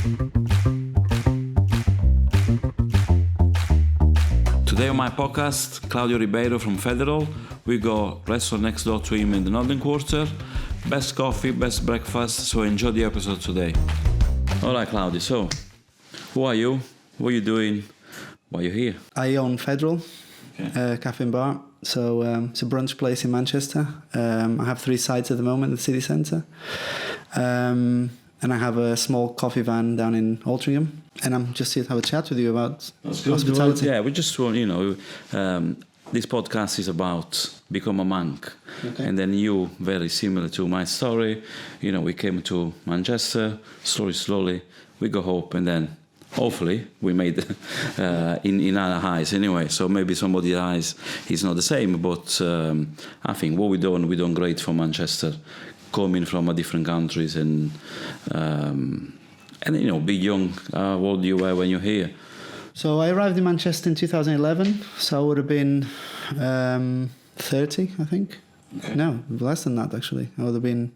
Today on my podcast, Claudio Ribeiro from Federal. We go restaurant next door to him in the Northern Quarter. Best coffee, best breakfast, so enjoy the episode today. Alright, Claudio, so who are you? What are you doing? Why are you here? I own Federal, cafe and bar. So it's a brunch place in Manchester. I have 3 sites at the moment in the city centre. And I have a small coffee van down in Altrincham. And I'm just here to have a chat with you about hospitality. Yeah, we just want, this podcast is about Becomingamanc. Okay. And then you, very similar to my story, we came to Manchester, slowly, we go home, and then hopefully we made in our eyes anyway. So maybe somebody's eyes is not the same, but I think what we done great for Manchester, coming from different countries and be young. How old you were when you're here? So I arrived in Manchester in 2011. So I would have been 30, I think. Okay. No, less than that actually. I would have been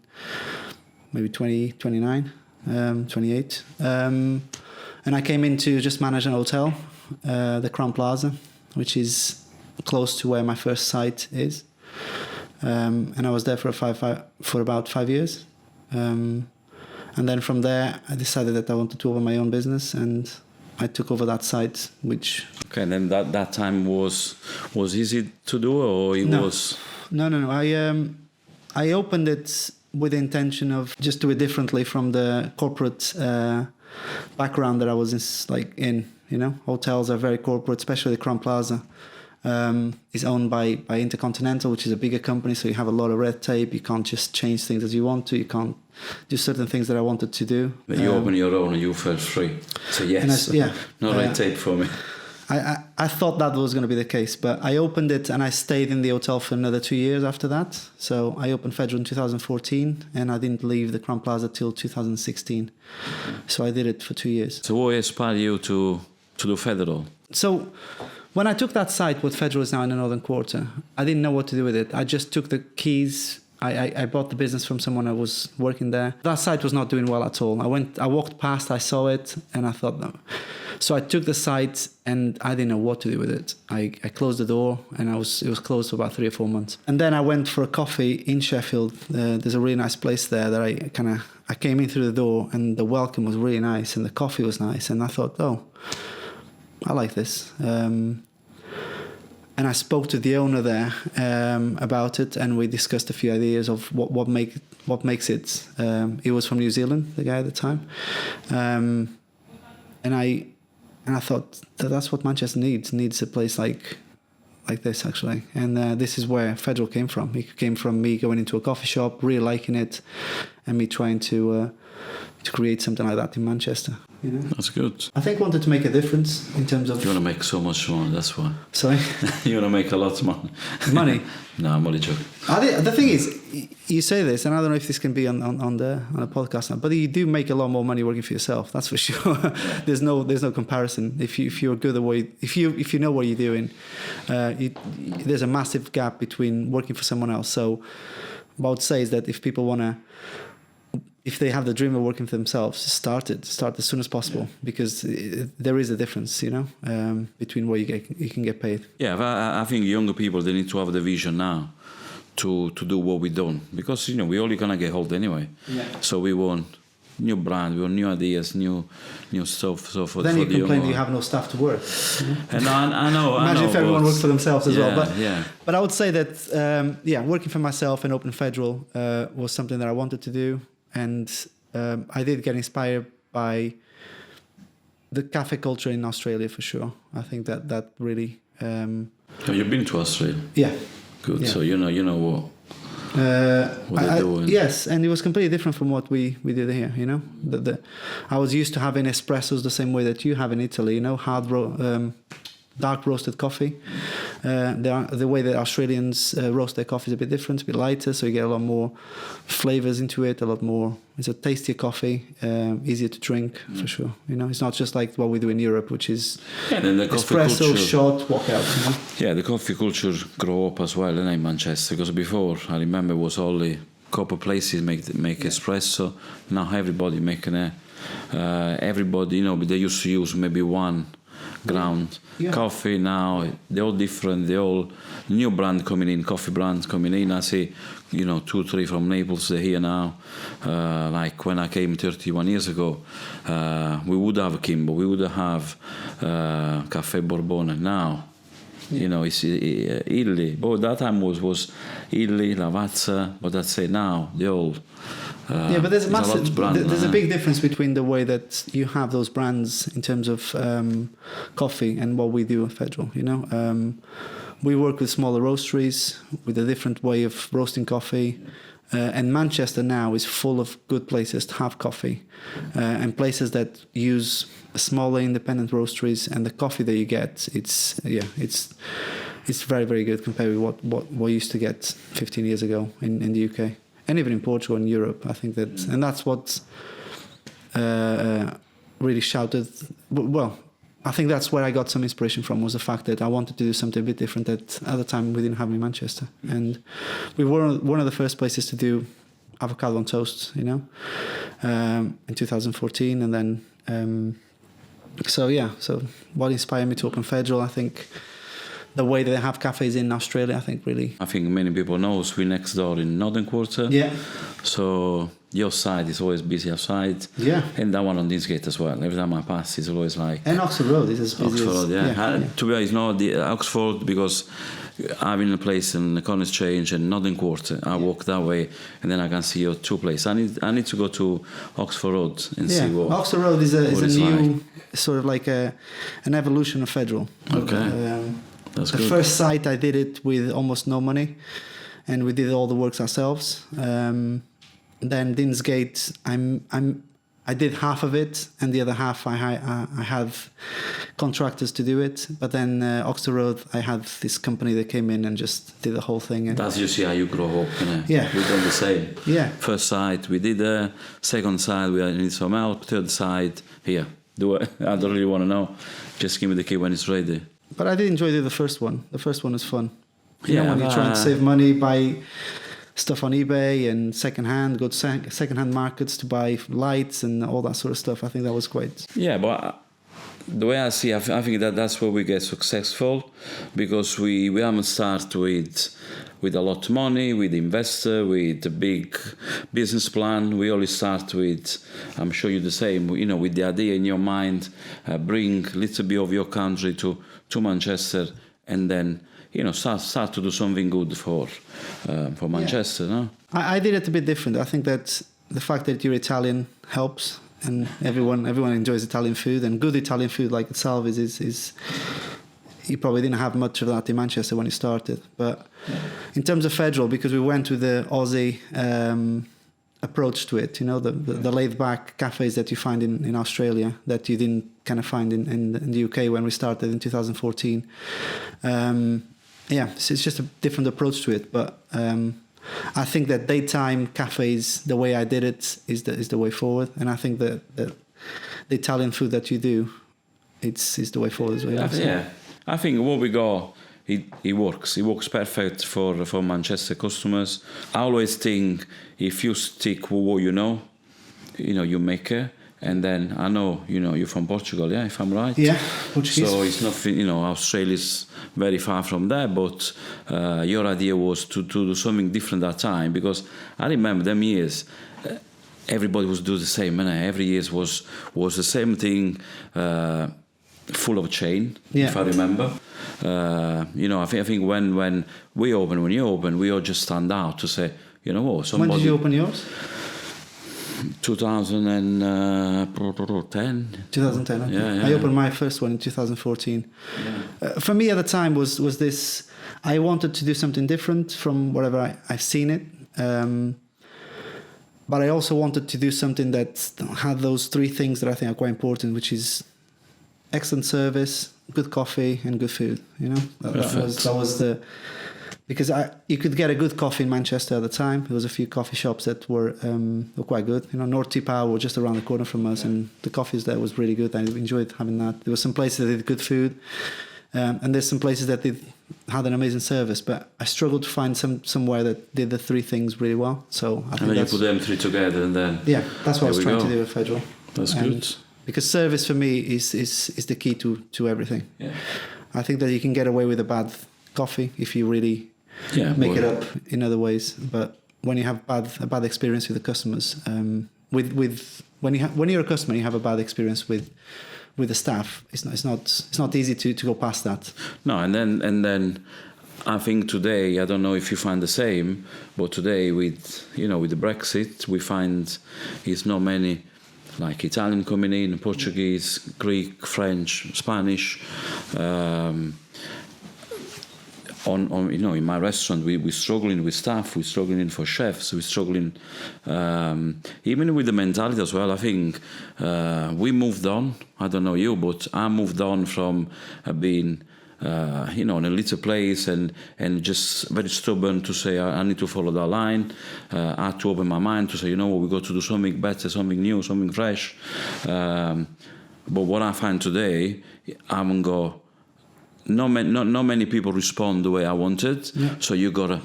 maybe 20, 29, 28. And I came in to just manage an hotel, the Crown Plaza, which is close to where my first site is. And I was there for about 5 years. And then from there, I decided that I wanted to open my own business, and I took over that site, which... Okay, and then that time was easy to do, or was... No. I opened it with the intention of just do it differently from the corporate background that I was in. Hotels are very corporate, especially the Crown Plaza. Is owned by Intercontinental, which is a bigger company, so you have a lot of red tape. You can't just change things as you want to. You can't do certain things that I wanted to do. But you open your own and you felt free. So yes, no red tape for me. I thought that was going to be the case, but I opened it and I stayed in the hotel for another 2 years after that. So I opened Federal in 2014 and I didn't leave the Crown Plaza till 2016. So I did it for 2 years. So what inspired you to do Federal? So when I took that site, what Federal is now in the Northern Quarter, I didn't know what to do with it. I just took the keys. I bought the business from someone that was working there. That site was not doing well at all. I walked past, I saw it, and I thought, no. So I took the site, and I didn't know what to do with it. I closed the door, and it was closed for about 3 or 4 months. And then I went for a coffee in Sheffield. There's a really nice place there that I came in through the door, and the welcome was really nice, and the coffee was nice, and I thought, oh, I like this. And I spoke to the owner there about it, and we discussed a few ideas of what makes it. He was from New Zealand, the guy at the time, and I thought that's what Manchester needs a place like this actually. And this is where Federal came from. It came from me going into a coffee shop, really liking it, and me trying to create something like that in Manchester. That's good. I think I wanted to make a difference in terms of... You want to make so much money, that's why. Sorry? You want to make a lot of money. Money? No, I'm only joking. The thing is, you say this, and I don't know if this can be on a podcast now, but you do make a lot more money working for yourself. That's for sure. There's no comparison. If you're good at what if you know what you're doing, there's a massive gap between working for someone else. So what I would say is that if people want to, if they have the dream of working for themselves, start as soon as possible, because there is a difference, between what you can get paid. Yeah, I think younger people, they need to have the vision now to do what we done, because we only gonna get old anyway. Yeah. So we want new brand, we want new ideas, new stuff. So for then you the complain that you have no staff to work. And I know. Imagine if everyone worked for themselves as well. But I would say that working for myself and Open Federal was something that I wanted to do. And I did get inspired by the cafe culture in Australia for sure. I think that really... You've been to Australia? Yeah. Good. Yeah. So you know what they're doing. Yes, and it was completely different from what we did here, I was used to having espressos the same way that you have in Italy, dark roasted coffee. The way that Australians roast their coffee is a bit different, a bit lighter, so you get a lot more flavors into it, a lot more. It's a tastier coffee, easier to drink for sure. It's not just like what we do in Europe, which is then the espresso, culture, shot, walk out. Yeah, the coffee culture grew up as well in Manchester, because before I remember it was only a couple of places make espresso. Now everybody making everybody, they used to use maybe one ground coffee. Now they're all different. They're all new brand coming in, coffee brands coming in. I see, 2, 3 from Naples. They're here now. Like when I came 31 years ago, we would have Kimbo, we would have Caffè Borbone. Now, it's Illy. But that time was Illy, Lavazza. But that's it. Now they all. But there's a big difference between the way that you have those brands in terms of coffee and what we do at Federal. We work with smaller roasteries with a different way of roasting coffee, and Manchester now is full of good places to have coffee, and places that use smaller independent roasteries, and the coffee that you get, it's very, very good compared with what we used to get 15 years ago in the UK. And even in Portugal and Europe, I think that, and that's what really shouted. Well, I think that's where I got some inspiration from, was the fact that I wanted to do something a bit different that at the time we didn't have in Manchester. And we were one of the first places to do avocado on toast, in 2014. And then, so what inspired me to open Federal, I think, the way that they have cafes in Australia, I think many people know we're next door in Northern Quarter. Yeah. So your side is always busy outside. Yeah. And that one on Deansgate as well. Every time I pass, it's always like. And Oxford Road is as busy. Oxford Road, yeah. To be honest, not the Oxford, because I'm in a place in the Corner Exchange and Northern Quarter. I walk that way, and then I can see your two places. I need to go to Oxford Road and see what. Oxford Road is a new sort of like an evolution of Federal. Okay. The first site I did it with almost no money, and we did all the works ourselves. Then Deansgate, I did half of it, and the other half I have contractors to do it. But then Oxford Road, I had this company that came in and just did the whole thing. And that's usually how you grow up, Yeah, we've done the same. Yeah. First site we did it. Second site we need some help. Third site here. Do it. I don't really want to know. Just give me the key when it's ready. But I did enjoy the first one. The first one was fun. When you're trying to save money, buy stuff on eBay and secondhand, go to secondhand markets to buy lights and all that sort of stuff. I think that was great. Yeah, but the way I see, I think that's where we get successful, because we haven't started with a lot of money, with investor, with a big business plan. We always start with, I'm sure you're the same, with the idea in your mind, bring a little bit of your country to Manchester, and then start to do something good for Manchester. Yeah. No? I did it a bit different. I think that the fact that you're Italian helps, and everyone enjoys Italian food, and good Italian food like itself is you probably didn't have much of that in Manchester when you started. But in terms of Federal, because we went with the Aussie approach to it, the laid-back cafes that you find in Australia that you didn't kind of find in the UK when we started in 2014. It's just a different approach to it. But I think that daytime cafes, the way I did it, is the way forward. And I think that the Italian food that you do, it's the way forward as well. Yeah. I think what we got, it works. It works perfect for Manchester customers. I always think if you stick with what you make it. And then I know, you're from Portugal, yeah, if I'm right? Yeah, Portuguese. So it's nothing, Australia's very far from there, but your idea was to do something different that time, because I remember them years, everybody was doing the same, and every year was the same thing, full of chain, if I remember. I think when we open, when you open, we all just stand out to say, somebody. When did you open yours? 2010. 2010. Okay. Yeah. I opened my first one in 2014. Yeah. For me at the time was this. I wanted to do something different from whatever I've seen it, but I also wanted to do something that had those three things that I think are quite important, which is excellent service, good coffee, and good food. That was the. Because you could get a good coffee in Manchester at the time. There was a few coffee shops that were quite good. North Tea Power were just around the corner from us, and the coffees there was really good. I enjoyed having that. There were some places that did good food, and there's some places that had an amazing service. But I struggled to find somewhere that did the three things really well. So I think you put them three together, and then that's what I was trying to do at Federal. That's good. Because service for me is the key to everything. Yeah. I think that you can get away with a bad coffee if you really make it up in other ways. But when you have a bad experience with the customers, when you're a customer, you have a bad experience with the staff. It's not easy to go past that. No, and then I think today, I don't know if you find the same, but today with the Brexit, we find it's not many like Italian coming in, Portuguese, Greek, French, Spanish. In my restaurant, we're struggling with staff, we're struggling for chefs, we're struggling even with the mentality as well. I think we moved on. I don't know you, but I moved on from being in a little place and just very stubborn to say I need to follow that line. I had to open my mind to say, we got to do something better, something new, something fresh. But what I find today, I haven't got. Not many people respond the way I wanted. Yeah. So you gotta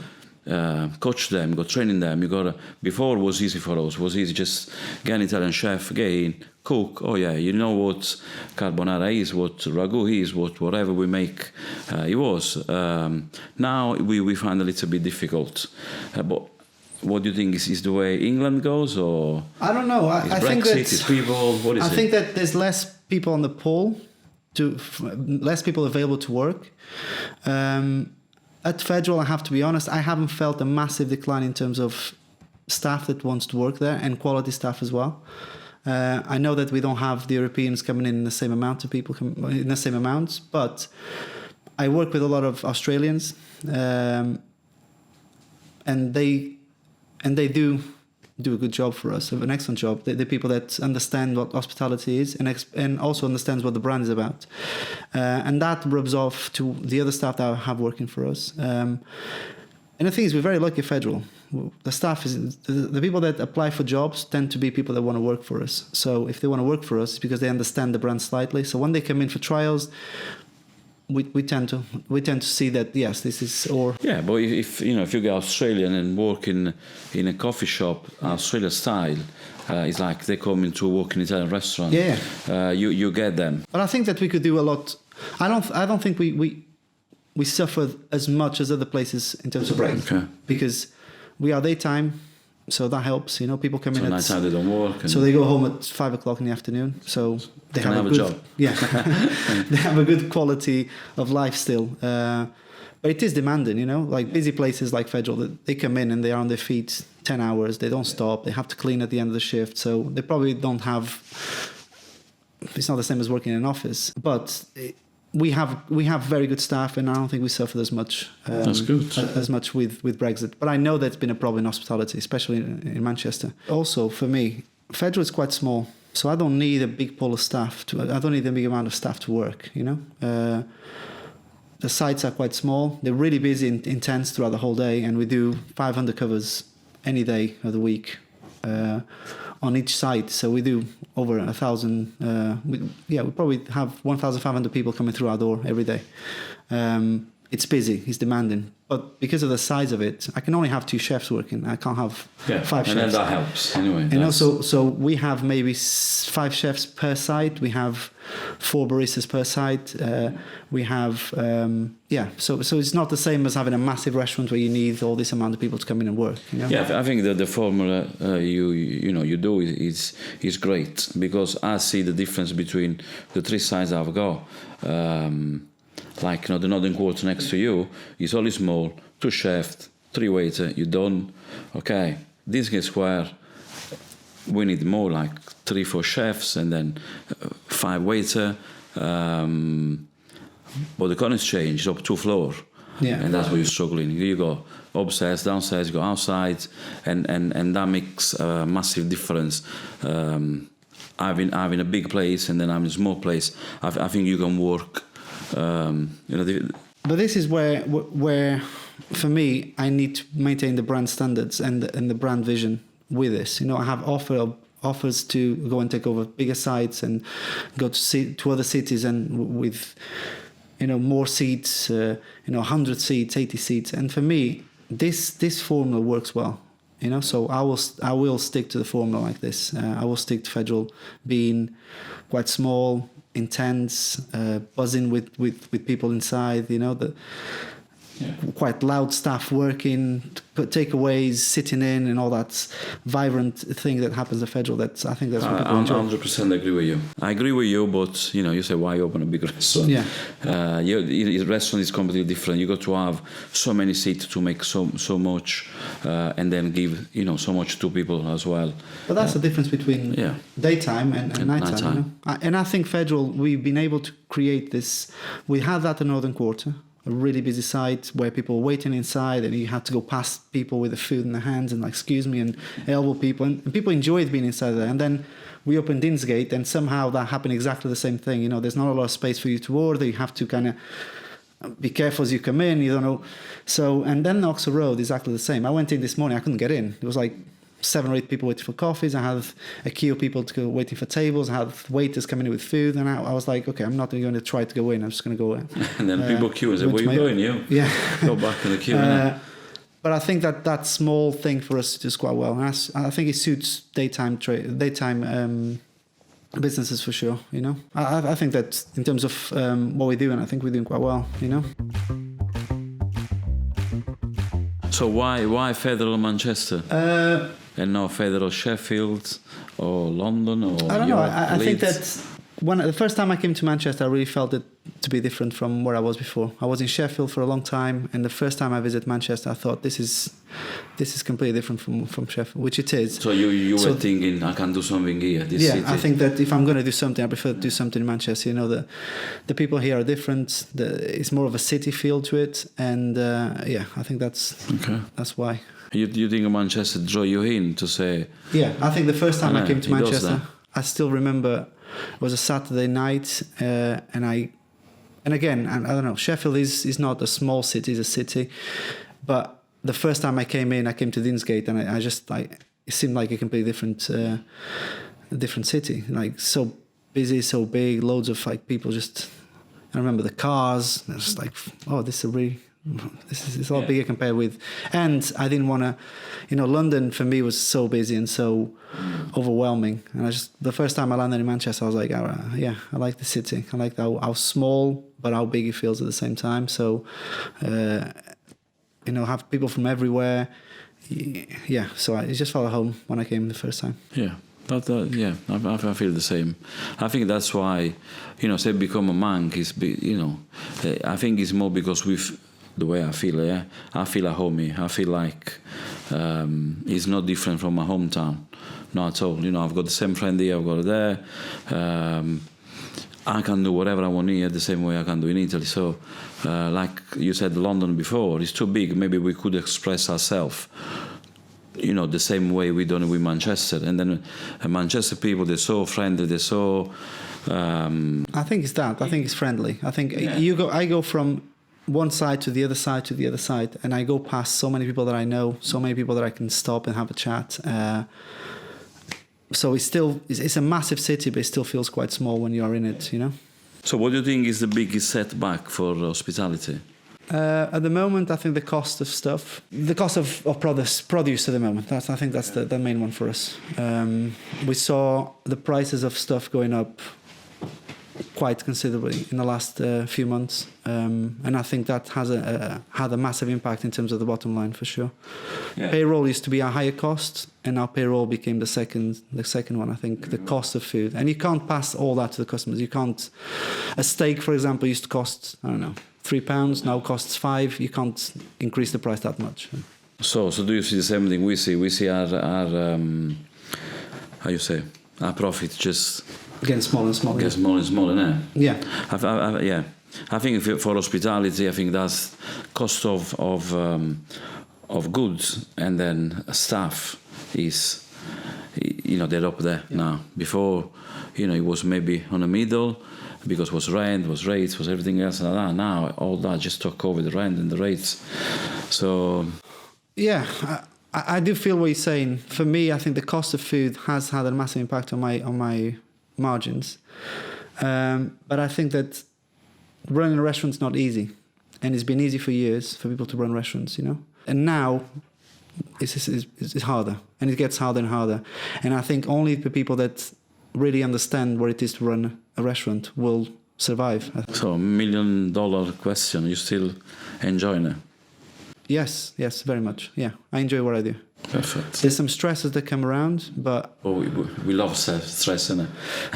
coach them, you got training them. Before it was easy for us. It was easy just get an Italian chef, get in, cook. Oh yeah, you know what carbonara is, what ragu is, whatever we make. It was. Now we find a little bit difficult. But what do you think is the way England goes, or I don't know. I think Brexit, is people. What is it? I think that there's less people on the pole. Less people available to work. At Federal, I have to be honest, I haven't felt a massive decline in terms of staff that wants to work there and quality staff as well. I know that we don't have the Europeans coming in the same amount of people in the same amounts, but I work with a lot of Australians, and they do a good job for us, an excellent job. They're people that understand what hospitality is and also understands what the brand is about. And that rubs off to the other staff that I have working for us. And the thing is, we're very lucky at Federal. The staff is the people that apply for jobs tend to be people that want to work for us. So if they want to work for us, it's because they understand the brand slightly. So when they come in for trials, we tend to see that yes, this is or yeah. But if you go Australian and work in a coffee shop, Australia style, it's like they come into work in an Italian restaurant. Yeah, you get them. But I think that we could do a lot. I don't think we suffer as much as other places in terms of break because we are daytime. So that helps, people come in at nighttime they don't work. So they go home at 5:00 in the afternoon. So they have a good job. Yeah, they have a good quality of life still. But it is demanding, like busy places like Federal. They come in and they are on their feet 10 hours. They don't stop. They have to clean at the end of the shift. So they probably don't have. It's not the same as working in an office, but. We have very good staff, and I don't think we suffered as much. That's good. As much with Brexit, but I know that's been a problem in hospitality, especially in Manchester. Also, for me, Federal is quite small, so I don't need a big pool of staff. I don't need a big amount of staff to work. The sites are quite small. They're really busy and intense throughout the whole day, and we do 500 covers any day of the week. On each site, so we do over 1,000. We probably have 1,500 people coming through our door every day. It's busy, it's demanding, but because of the size of it, I can only have 2 chefs working. I can't have 5 chefs. And then that helps anyway. And also, so we have maybe 5 chefs per site. We have 4 baristas per site. We have So it's not the same as having a massive restaurant where you need all this amount of people to come in and work. Yeah, I think that the formula you do is great because I see the difference between the 3 sites I've got. Like the northern quarter next to you is only small, 2 chefs, 3 waiter, you're done. Okay, this square, we need more, like 3-4 chefs and then 5 waiter. But the current change is up 2 floor. Yeah. And that's where you're struggling. You go upstairs, downstairs, you go outside, and that makes a massive difference. Having a big place and then having a small place, I think you can work. But this is where for me I need to maintain the brand standards and the brand vision with this. I have offers to go and take over bigger sites and go to other cities and with more seats, 100 seats, 80 seats. And for me, this formula works well. you know. So I will stick to the formula like this. I will stick to Federal being quite small, intense, buzzing with people inside, you know, quite loud staff working, takeaways, sitting in, and all that vibrant thing that happens at Federal. I think that's what people enjoy. 100% agree with you. I agree with you, but you say, why open a big restaurant? Yeah. Your restaurant is completely different. You got to have so many seats to make so much, and then give so much to people as well. But that's the difference between daytime and nighttime. You know? And I think Federal, we've been able to create this. We had that in Northern Quarter, a really busy site where people were waiting inside, and you had to go past people with the food in their hands and excuse me, and elbow people, and people enjoyed being inside there. And then we opened Dinsgate, and somehow that happened exactly the same thing. There's not a lot of space for you to order. You have to kind of be careful as you come in. You don't know. So, and then Oxford Road, exactly the same. I went in this morning. I couldn't get in. It was like 7 or 8 people waiting for coffees. I had a queue of people to go waiting for tables. I had waiters coming in with food, and I was like, okay, I'm not going to try to go in. I'm just going to go in. And then people queue and say, where are you going? Yeah. Go back in the queue. But I think that small thing for us does quite well. And I think it suits daytime businesses for sure, I think that in terms of what we're doing, I think we're doing quite well, So why Federal Manchester? And not Federal Sheffield or London or I don't know. I think Leeds? that the first time I came to Manchester, I really felt it to be different from where I was before. I was in Sheffield for a long time, and the first time I visited Manchester, I thought this is completely different from Sheffield, which it is. So you were thinking, I can do something here. This city. I think that if I'm going to do something, I prefer to do something in Manchester. The people here are different. It's more of a city feel to it, and I think that's why. You think Manchester drew you in to say? Yeah, I think the first time I came to Manchester, I still remember it was a Saturday night, and again, I don't know, Sheffield is not a small city; it's a city. But the first time I came to Dinsgate, and it seemed like a completely different city, like so busy, so big, loads of people. Just I remember the cars. And it's like, oh, this is a lot bigger compared with, and I didn't want to, London for me was so busy and so overwhelming, and the first time I landed in Manchester, I was like, I like the city. I like how small but how big it feels at the same time. So, have people from everywhere. Yeah, so I just felt at home when I came the first time. Yeah. I feel the same. I think that's why, say Becomingamanc is, I think it's more because with the way I feel, I feel at home here. I feel like it's not different from my hometown, not at all. I've got the same friend here, I've got it there. I can do whatever I want here the same way I can do in Italy. So, like you said, London before, it's too big. Maybe we could express ourselves the same way we done it with Manchester. And then Manchester people, they're so friendly, they're so... I think it's that. I think it's friendly. I think I go from one side to the other side to the other side, and I go past so many people that I know, so many people that I can stop and have a chat. So it's a massive city, but it still feels quite small when you are in it, So what do you think is the biggest setback for hospitality? At the moment, I think the cost of stuff, the cost of produce at the moment. I think that's the main one for us. We saw the prices of stuff going up quite considerably in the last few months, and I think that has had a massive impact in terms of the bottom line for sure. Yeah. Payroll used to be a higher cost, and now payroll became the second one. I think the cost of food, and you can't pass all that to the customers. You can't. A steak, for example, used to cost £3, now costs £5. You can't increase the price that much. So do you see the same thing we see? We see our our profit just getting smaller and smaller. Getting smaller and smaller now. Yeah. I think for hospitality, I think that's cost of goods and then staff is, they're up there now. Before, it was maybe on the middle because it was rent, was rates, was everything else like that. Now all that just took over the rent and the rates. So yeah, I do feel what you're saying. For me, I think the cost of food has had a massive impact on my margins. But I think that running a restaurant's not easy, and it's been easy for years for people to run restaurants, And now it's harder, and it gets harder and harder. And I think only the people that really understand what it is to run a restaurant will survive. So, $1 million question, you still enjoying it? Yes, very much. Yeah, I enjoy what I do. Perfect. There's some stresses that come around, but we love stress, innit?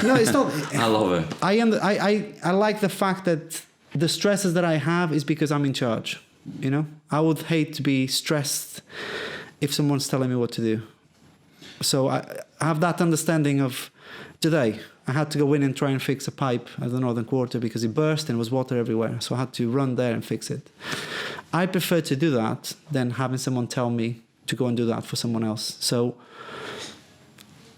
No, it's not. I love it. I like the fact that the stresses that I have is because I'm in charge. You know, I would hate to be stressed if someone's telling me what to do. So I have that understanding of today. I had to go in and try and fix a pipe at the northern quarter because it burst and there was water everywhere. So I had to run there and fix it. I prefer to do that than having someone tell me to go and do that for someone else. So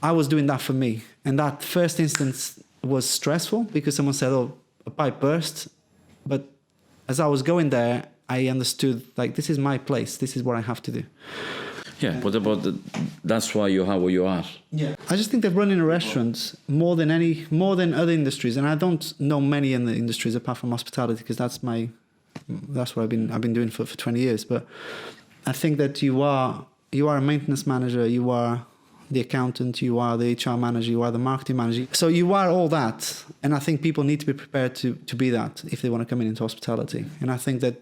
I was doing that for me. And that first instance was stressful because someone said, oh, a pipe burst. But as I was going there, I understood, like, this is my place. This is what I have to do. Yeah, but that's why you are where you are. Yeah, I just think that running a restaurant more than other industries, and I don't know many in the industries apart from hospitality because that's what I've been doing for 20 years. But I think that you are a maintenance manager, you are the accountant, you are the HR manager, you are the marketing manager. So you are all that, and I think people need to be prepared to be that if they want to come into hospitality. And I think that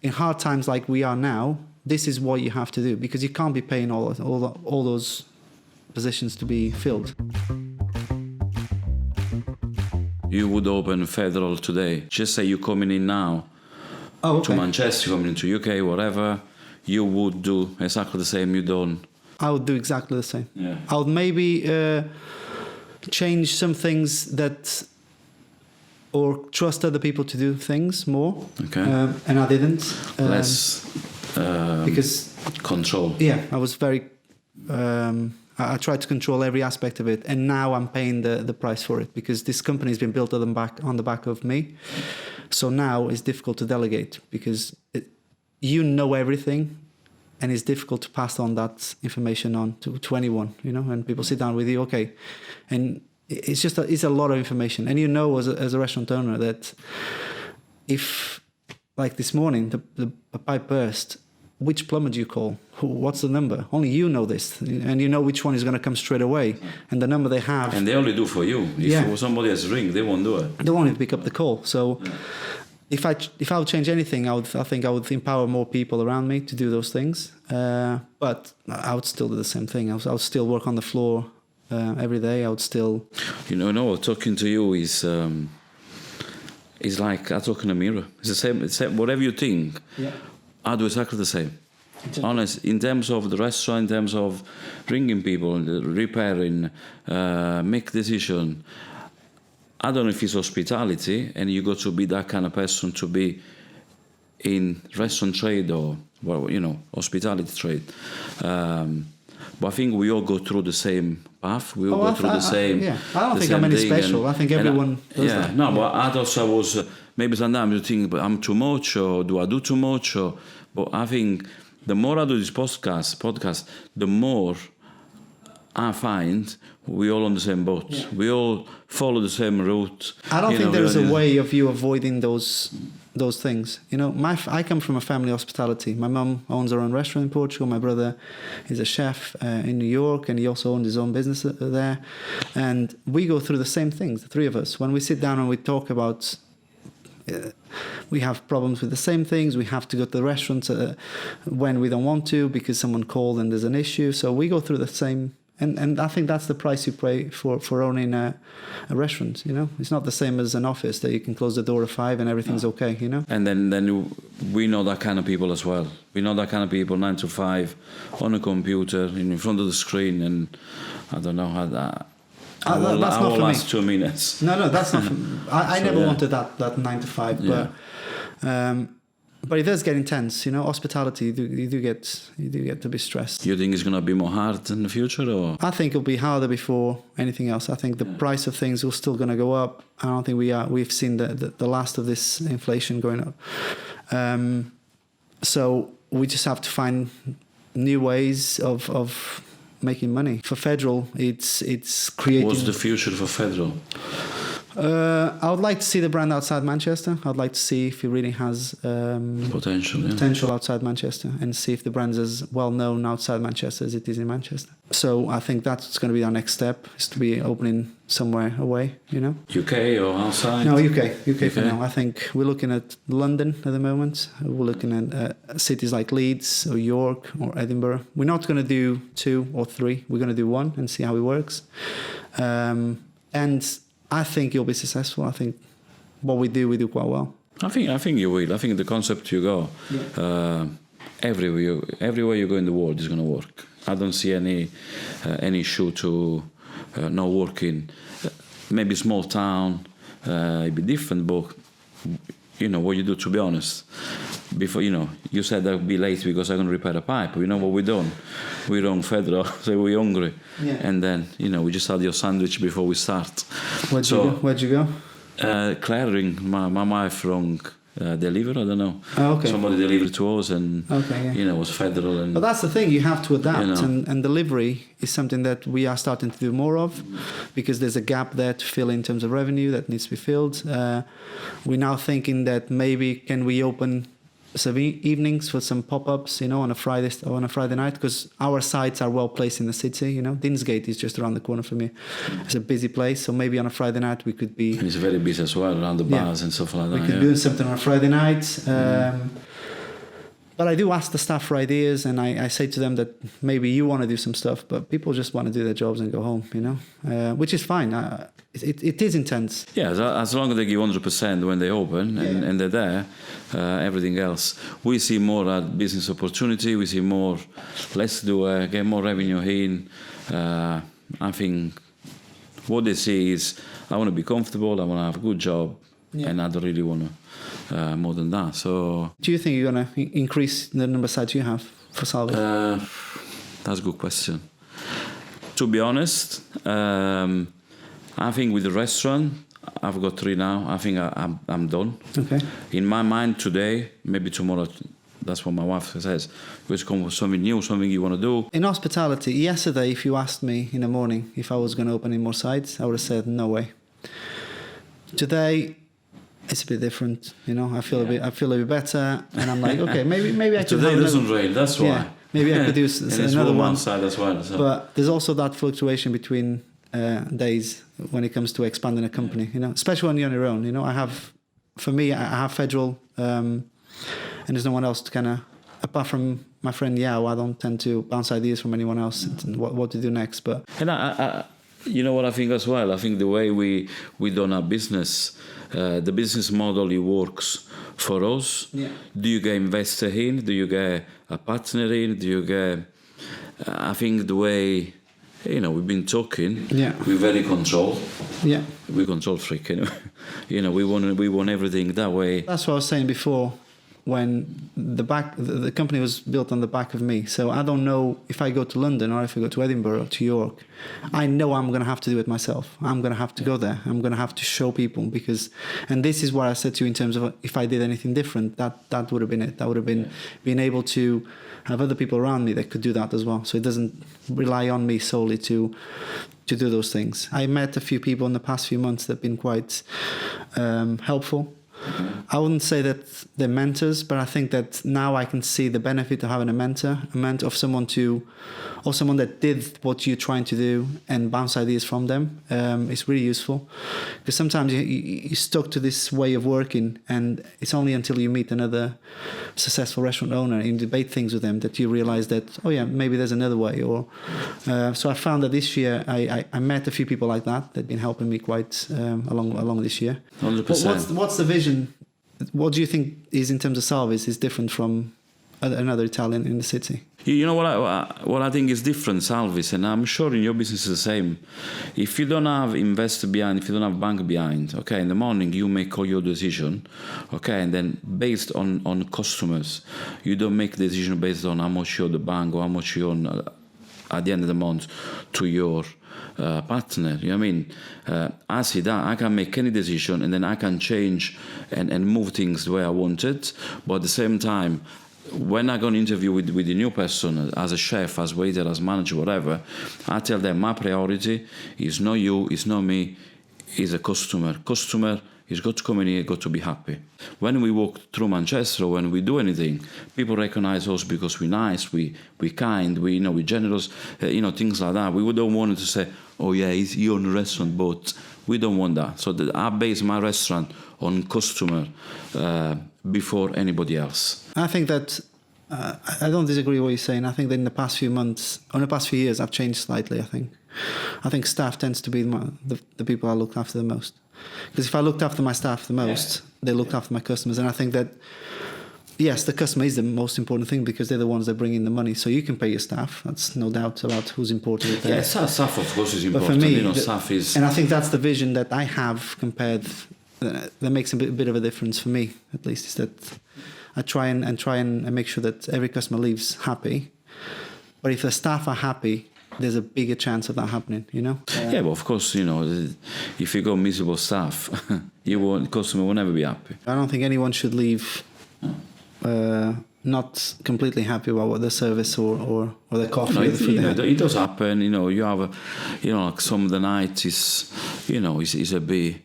in hard times like we are now, this is what you have to do because you can't be paying all those positions to be filled. You would open Federal today. Just say you're coming in now to Manchester, you're coming into UK, whatever. You would do exactly the same you done. I would do exactly the same. Yeah. I would maybe change some things or trust other people to do things more. Okay. And I didn't. Less because control. Yeah, I was very. I tried to control every aspect of it, and now I'm paying the price for it because this company has been built on the back of me. So now it's difficult to delegate because you know everything, and it's difficult to pass on that information on to anyone. You know, and people sit down with you, okay, and it's a lot of information, and you know as a restaurant owner that if, like this morning, the pipe burst, which plumber do you call? What's the number? Only you know this, and you know which one is going to come straight away, and the number they have. And they only do for you. If somebody has ring, they won't do it. They won't even pick up the call. So, if I would change anything, I think I would empower more people around me to do those things. But I would still do the same thing. I would still work on the floor every day. I would still. Talking to you is. It's like I talk in a mirror. It's the same. It's whatever you think. Yeah. I do exactly the same. Honest, in terms of the restaurant, in terms of ringing people, repairing, make decision. I don't know if it's hospitality, and you got to be that kind of person to be in restaurant trade or hospitality trade. But I think we all go through the same path. We all go through the same. I don't think I'm any special. I think everyone does that. No, but I thought I was maybe sometimes you think, but I'm too much, or do I do too much? But I think the more I do this podcast, the more I find we all on the same boat. Yeah. We all follow the same route. I don't think there's a way of you avoiding those things. I come from a family hospitality. My mum owns her own restaurant in Portugal. My brother is a chef in New York, and he also owns his own business there. And we go through the same things, the three of us. When we sit down and we talk about, we have problems with the same things. We have to go to the restaurants when we don't want to because someone called and there's an issue. So we go through the same. And I think that's the price you pay for owning a restaurant. It's not the same as an office that you can close the door at 5 and everything's okay. And then we know that kind of people as well. We know that kind of people 9 to 5 on a computer in front of the screen, and I don't know how that. I will last 2 minutes. No, that's not. I never wanted that 9 to 5, but it does get intense, Hospitality, you do get to be stressed. You think it's going to be more hard in the future, or? I think it'll be harder before anything else. I think the price of things is still going to go up. I don't think we've seen the last of this inflation going up. So we just have to find new ways of making money. For Federal, it's creating. What's the future for Federal? I would like to see the brand outside Manchester. I'd like to see if it really has potential outside Manchester, and see if the brand is as well known outside Manchester as it is in Manchester. So I think that's going to be our next step, is to be opening somewhere away, you know. UK or outside? No, UK for now. I think we're looking at London at the moment. We're looking at cities like Leeds or York or Edinburgh. We're not going to do 2 or 3. We're going to do 1 and see how it works. And I think you'll be successful. I think what we do quite well. I think you will. I think the concept you go, everywhere you go in the world is going to work. I don't see any issue to not working. Maybe small town, it'd be different, but you know what you do. To be honest, before you said I'll be late because I'm going to repair a pipe. You know what we done? We rang Fedro, say we're hungry, and then we just had your sandwich before we start. Where'd you go? Claire ring my wife rang. Deliver, I don't know. Oh, okay. Somebody delivered to us, and it was federal. And but that's the thing, you have to adapt, and delivery is something that we are starting to do more of, because there's a gap there to fill in terms of revenue that needs to be filled. We're now thinking that maybe can we open some evenings for some pop-ups, on a Friday night, because our sites are well placed in the city. Deansgate is just around the corner from me. It's a busy place, so maybe on a Friday night we could be. And it's very busy as well around the bars and stuff like that. We could do something on a Friday night. But I do ask the staff for ideas, and I say to them that maybe you want to do some stuff, but people just want to do their jobs and go home, which is fine. It is intense. Yeah, as long as they give 100% when they open and they're there, everything else. We see more business opportunity, we see more, let's do get more revenue in. I think what they see is, I want to be comfortable, I want to have a good job, and I don't really want to more than that. So, do you think you're going to increase the number of sites you have for Salvi? That's a good question. To be honest, I think with the restaurant, I've got 3 now. I think I'm done. Okay. In my mind today, maybe tomorrow, that's what my wife says. Let's come with something new, something you want to do. In hospitality, yesterday, if you asked me in the morning if I was going to open any more sites, I would have said no way. Today, it's a bit different. I feel a bit better, and I'm like, okay, maybe I could. Today doesn't rain. That's why. Yeah, maybe I could do another one. Outside as well. So. But there's also that fluctuation between days when it comes to expanding a company. Especially when you're on your own. I have Federal, and there's no one else to kind of, apart from my friend Yao. I don't tend to bounce ideas from anyone else and what to do next. But and I you know what I think as well? I think the way we done our business, the business model, it works for us. Yeah. Do you get investor in? Do you get a partner in? Do you get? I think the way we've been talking. Yeah. We're very control. Yeah. We're control freak. We want everything that way. That's what I was saying before. When the company was built on the back of me, so I don't know if I go to London or if I go to Edinburgh or to York. I know I'm going to have to do it myself. I'm going to have to go there. I'm going to have to show people, and this is what I said to you in terms of if I did anything different, that would have been it. That would have been being able to have other people around me that could do that as well. So it doesn't rely on me solely to do those things. I met a few people in the past few months that have been quite helpful. I wouldn't say that they're mentors, but I think that now I can see the benefit of having a mentor of someone that did what you're trying to do and bounce ideas from them. It's really useful, because sometimes you're stuck to this way of working, and it's only until you meet another successful restaurant owner and debate things with them that you realize that, oh yeah, maybe there's another way. Or so I found that this year I met a few people like that have been helping me quite along this year. 100%. What's the vision? What do you think is, in terms of Salvis, is different from another Italian in the city? You know what I think is different, Salvis, and I'm sure in your business is the same. If you don't have investor behind, if you don't have bank behind, okay, in the morning you make all your decision, okay, and then based on customers, you don't make decision based on how much you owe the bank or how much you owe at the end of the month to your partner. You know what I mean? I see that I can make any decision, and then I can change and move things the way I want it, but at the same time, when I go on interview with the new person, as a chef, as waiter, as manager, whatever, I tell them my priority is not you, it's not me, is a customer. Customer is got to come in here, got to be happy. When we walk through Manchester, when we do anything, people recognize us because we're nice, we kind, we're generous, things like that. We don't want to say, oh yeah, he own a restaurant, but we don't want that. So I base my restaurant on customer before anybody else. I think that I don't disagree with what you're saying. I think that in the past few months, or in the past few years, I've changed slightly. I think staff tends to be the people I look after the most. Because if I looked after my staff the most, they looked after my customers. And I think that, yes, the customer is the most important thing because they're the ones that bring in the money. So you can pay your staff. That's no doubt about who's important. Yeah, staff, of course, is important. But for me, staff is... And I think that's the vision that I have compared... that makes a bit of a difference for me, at least, is that I try and make sure that every customer leaves happy. But if the staff are happy, there's a bigger chance of that happening, Yeah, but of course, if you got miserable staff, customer will never be happy. I don't think anyone should leave not completely happy about what the service or the coffee or the food. It does happen. You have like some of the nights is a bit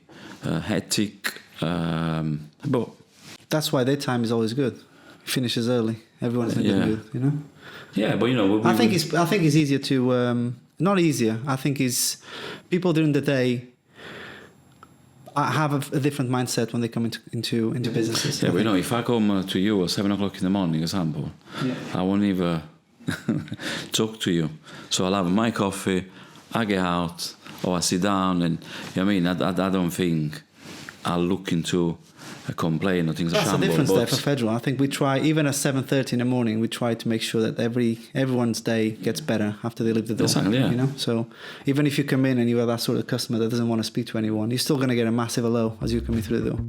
hectic, but that's why their time is always good. It finishes early. Everyone's in a good mood, Yeah, but I think it's easier to not easier. I think is people during the day have a different mindset when they come into businesses. Yeah, but if I come to you at 7 o'clock in the morning, example, I won't even talk to you. So I'll have my coffee, I get out, or I sit down, and I don't think I'll look into a complaint or things like that. That's the difference there for Federal. I think we try, even at 7:30 in the morning, we try to make sure that everyone's day gets better after they leave the door. Exactly, yeah. So even if you come in and you are that sort of customer that doesn't want to speak to anyone, you're still going to get a massive hello as you come in through the door.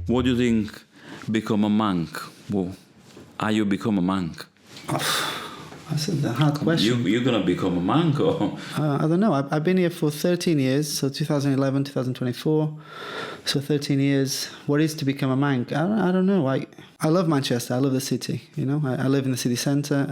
What do you think become a Manc? Are you become a Manc? That's a hard question. You're going to become a Manc? Or? I don't know. I've been here for 13 years, so 2011, 2024. So 13 years. What is to become a Manc? I don't know. I love Manchester. I love the city. I live in the city centre.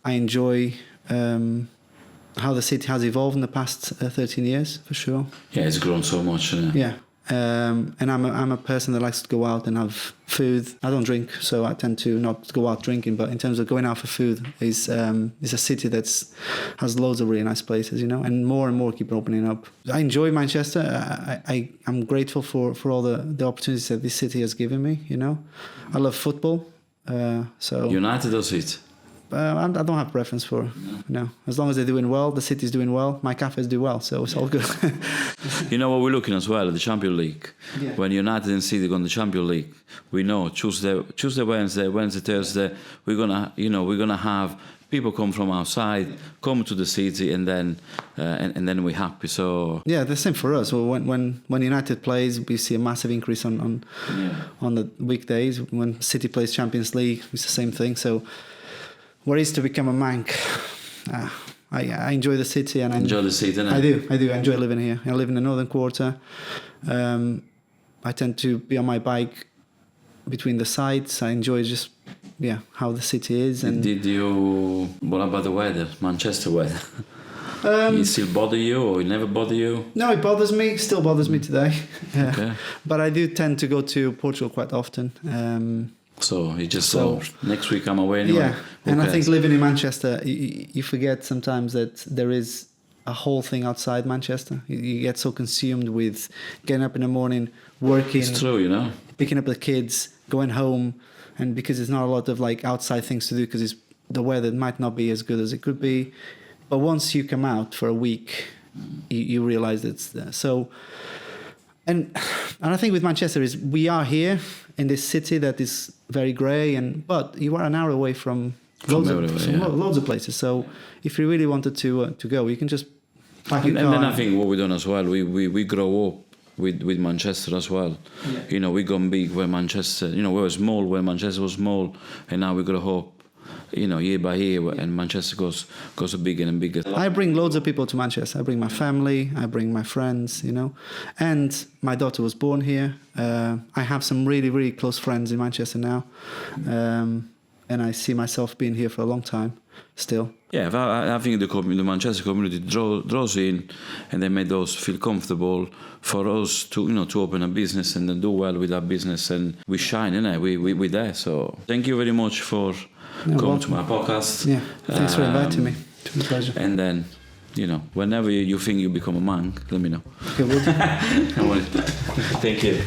I enjoy how the city has evolved in the past 13 years, for sure. Yeah, it's grown so much. Yeah. And I'm a person that likes to go out and have food. I don't drink, so I tend to not go out drinking. But in terms of going out for food, is a city has loads of really nice places, and more keep opening up. I enjoy Manchester. I'm grateful for all the opportunities that this city has given me. I love football. So United or City? I don't have preference for as long as they're doing well, the city's doing well, my cafes do well, so it's all good. You know what we're looking as well at the Champions League. Yeah. When United and City go on the Champions League, we know Tuesday, Wednesday, Thursday, we're gonna have people come from outside, come to the city, and then we're happy. So yeah, the same for us. Well, when United plays, we see a massive increase on the weekdays. When City plays Champions League, it's the same thing. So. What is to become a Manc? I enjoy the city, and enjoy the city. I do. I enjoy living here. I live in the northern quarter. I tend to be on my bike between the sites. I enjoy just how the city is. And what about the weather? Manchester weather? It still bother you, or it never bother you? No, it bothers me. Still bothers me today. Okay. But I do tend to go to Portugal quite often. So you just next week I'm away anyway. Yeah, and I think living in Manchester, you forget sometimes that there is a whole thing outside Manchester. You get so consumed with getting up in the morning, working. It's true, picking up the kids, going home, and because there's not a lot of outside things to do because the weather might not be as good as it could be. But once you come out for a week, you realize it's there. So. And I think with Manchester is we are here in this city that is very grey, but you are an hour away from loads of places. So if you really wanted to go, you can just park your car. And then I think what we've done as well, we grow up with Manchester as well. Yeah. We gone big where Manchester, we were small where Manchester was small, and now we grow up. Year by year, and Manchester goes bigger and bigger. I bring loads of people to Manchester. I bring my family, I bring my friends, And my daughter was born here. I have some really, really close friends in Manchester now. And I see myself being here for a long time. still. Yeah, I think the Manchester community draws in, and they made us feel comfortable for us to to open a business and then do well with that business, and we shine, we're there. So thank you very much for coming to my podcast. Yeah, thanks for inviting me. It's been a pleasure. And then, whenever you think you become a monk, let me know. Okay, we'll do. Thank you.